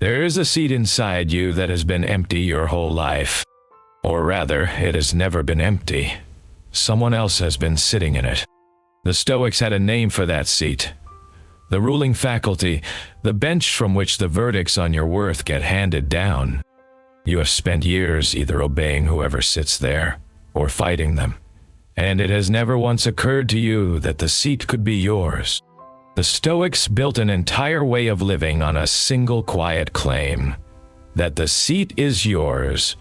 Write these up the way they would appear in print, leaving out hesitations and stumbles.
There is a seat inside you that has been empty your whole life. Or rather, it has never been empty. Someone else has been sitting in it. The Stoics had a name for that seat. The ruling faculty, the bench from which the verdicts on your worth get handed down. You have spent years either obeying whoever sits there, or fighting them, and it has never once occurred to you that the seat could be yours. The Stoics built an entire way of living on a single quiet claim, that the seat is yours,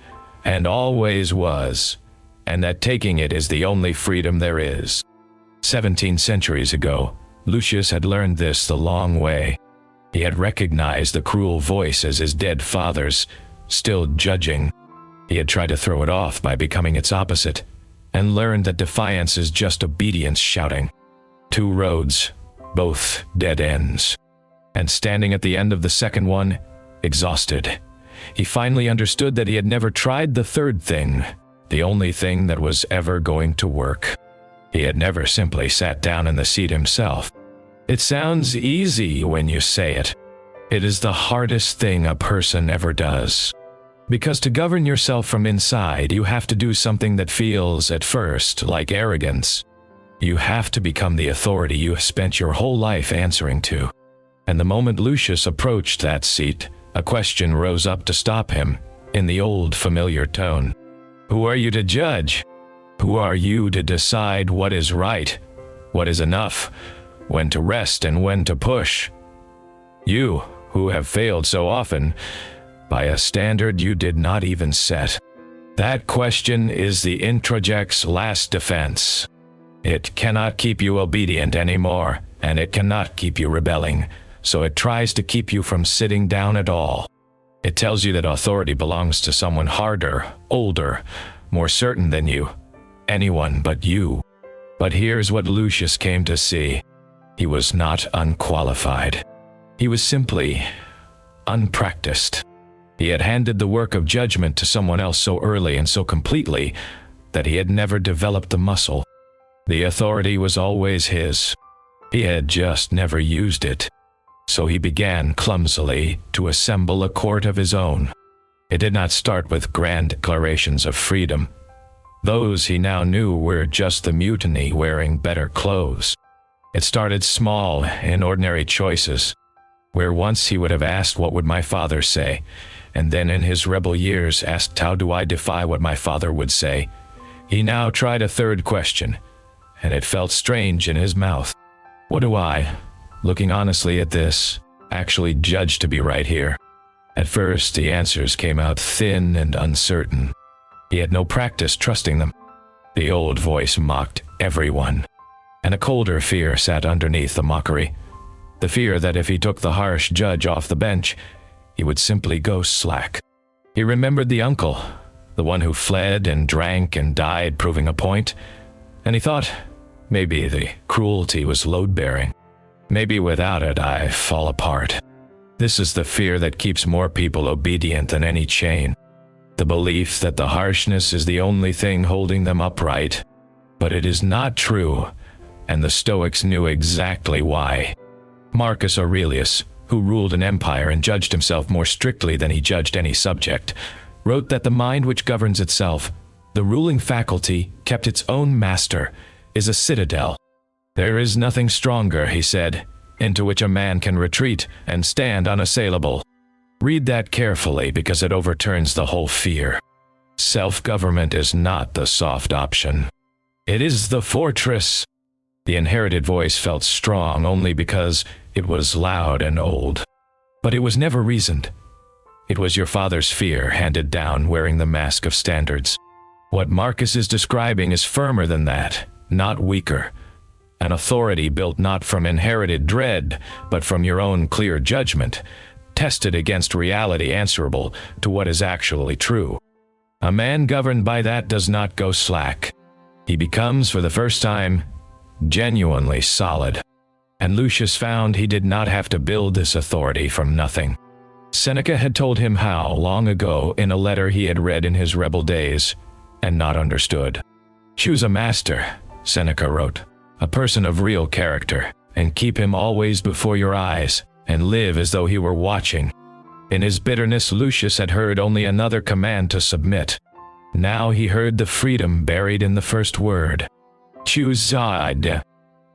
and always was, and that taking it is the only freedom there is. 17 centuries ago, Lucius had learned this the long way. He had recognized the cruel voice as his dead father's, still judging. He had tried to throw it off by becoming its opposite, and learned that defiance is just obedience shouting. Two roads, both dead ends. And standing at the end of the second one, exhausted, he finally understood that he had never tried the third thing, the only thing that was ever going to work. He had never simply sat down in the seat himself. It sounds easy when you say it. It is the hardest thing a person ever does. Because to govern yourself from inside, you have to do something that feels, at first, like arrogance. You have to become the authority you have spent your whole life answering to. And the moment Lucius approached that seat, a question rose up to stop him, in the old familiar tone. Who are you to judge? Who are you to decide what is right, what is enough, when to rest and when to push? You, who have failed so often, by a standard you did not even set. That question is the introject's last defense. It cannot keep you obedient anymore, and it cannot keep you rebelling, so it tries to keep you from sitting down at all. It tells you that authority belongs to someone harder, older, more certain than you. Anyone but you. But here's what Lucius came to see. He was not unqualified. He was simply unpracticed. He had handed the work of judgment to someone else so early and so completely that he had never developed the muscle. The authority was always his. He had just never used it. So he began clumsily to assemble a court of his own. It did not start with grand declarations of freedom. Those he now knew were just the mutiny wearing better clothes. It started small, in ordinary choices, where once he would have asked, "What would my father say?" and then in his rebel years asked, "How do I defy what my father would say?" He now tried a third question, and it felt strange in his mouth. What do I, looking honestly at this, actually judge to be right here? At first, the answers came out thin and uncertain. He had no practice trusting them. The old voice mocked everyone, and a colder fear sat underneath the mockery. The fear that if he took the harsh judge off the bench, he would simply go slack. He remembered the uncle, the one who fled and drank and died proving a point, and he thought, maybe the cruelty was load-bearing. Maybe without it I fall apart. This is the fear that keeps more people obedient than any chain. The belief that the harshness is the only thing holding them upright. But it is not true, and the Stoics knew exactly why. Marcus Aurelius, who ruled an empire and judged himself more strictly than he judged any subject, wrote that the mind which governs itself, the ruling faculty, kept its own master, is a citadel. There is nothing stronger, he said, into which a man can retreat and stand unassailable. Read that carefully because it overturns the whole fear. Self-government is not the soft option. It is the fortress. The inherited voice felt strong only because it was loud and old. But it was never reasoned. It was your father's fear handed down wearing the mask of standards. What Marcus is describing is firmer than that, not weaker. An authority built not from inherited dread, but from your own clear judgment, tested against reality answerable to what is actually true. A man governed by that does not go slack. He becomes, for the first time, genuinely solid. And Lucius found he did not have to build this authority from nothing. Seneca had told him how, long ago, in a letter he had read in his rebel days, and not understood. "Choose a master," Seneca wrote, "a person of real character, and keep him always before your eyes, and live as though he were watching. In his bitterness, Lucius had heard only another command to submit. Now he heard the freedom buried in the first word. Choose side.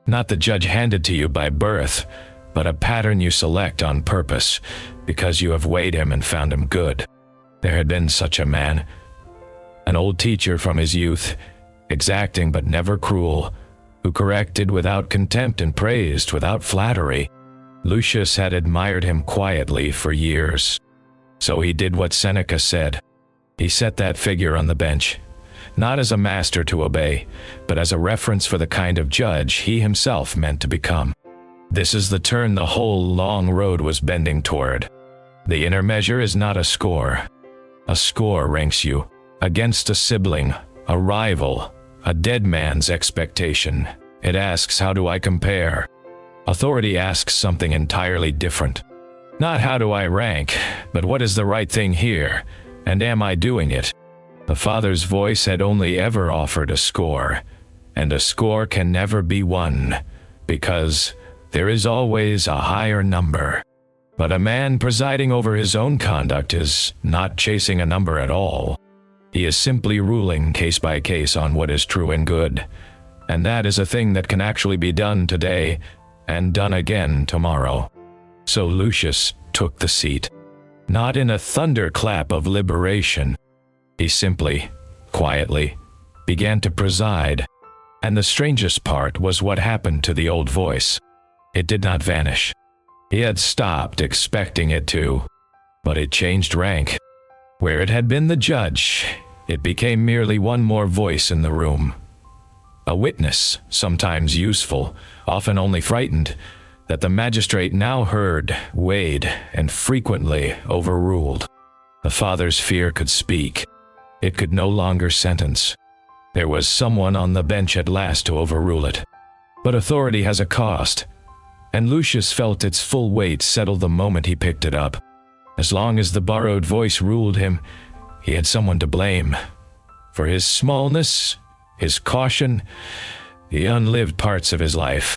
Not the judge handed to you by birth, but a pattern you select on purpose, because you have weighed him and found him good. There had been such a man, an old teacher from his youth, exacting but never cruel, who corrected without contempt and praised without flattery. Lucius had admired him quietly for years. So he did what Seneca said. He set that figure on the bench, not as a master to obey, but as a reference for the kind of judge he himself meant to become. This is the turn the whole long road was bending toward. The inner measure is not a score. A score ranks you against a sibling, a rival, a dead man's expectation. It asks, how do I compare? Authority asks something entirely different. Not how do I rank, but what is the right thing here, and am I doing it? The Father's voice had only ever offered a score, and a score can never be won, because there is always a higher number. But a man presiding over his own conduct is not chasing a number at all. He is simply ruling case by case on what is true and good, and that is a thing that can actually be done today and done again tomorrow. So Lucius took the seat, not in a thunderclap of liberation. He simply, quietly, began to preside, and the strangest part was what happened to the old voice. It did not vanish. He had stopped expecting it to, but it changed rank. Where it had been the judge, it became merely one more voice in the room. A witness, sometimes useful, often only frightened, that the magistrate now heard, weighed, and frequently overruled. The Father's fear could speak. It could no longer sentence. There was someone on the bench at last to overrule it. But authority has a cost, and Lucius felt its full weight settle the moment he picked it up. As long as the borrowed voice ruled him, he had someone to blame. For his smallness, his caution, the unlived parts of his life.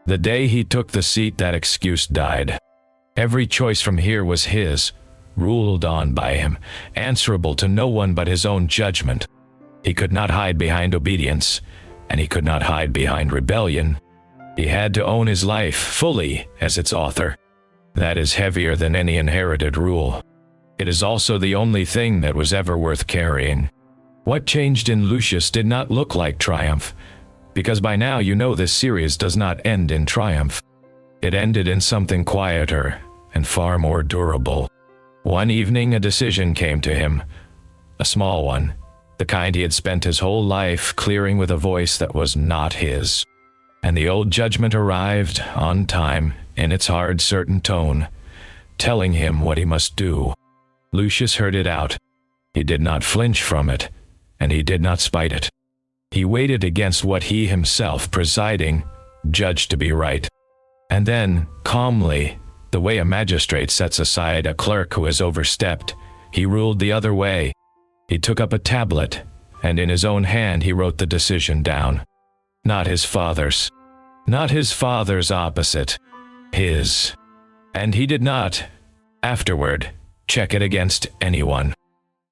The day he took the seat, that excuse died. Every choice from here was his, ruled on by him, answerable to no one but his own judgment. He could not hide behind obedience, and he could not hide behind rebellion. He had to own his life fully as its author. That is heavier than any inherited rule. It is also the only thing that was ever worth carrying. What changed in Lucius did not look like triumph, because by now you know this series does not end in triumph. It ended in something quieter and far more durable. One evening a decision came to him, a small one, the kind he had spent his whole life clearing with a voice that was not his. And the old judgment arrived, on time, in its hard, certain tone, telling him what he must do. Lucius heard it out. He did not flinch from it, and he did not spite it. He weighed it against what he himself, presiding, judged to be right. And then, calmly, the way a magistrate sets aside a clerk who has overstepped, he ruled the other way. He took up a tablet, and in his own hand he wrote the decision down. Not his father's. Not his father's opposite. His. And he did not, afterward, check it against anyone.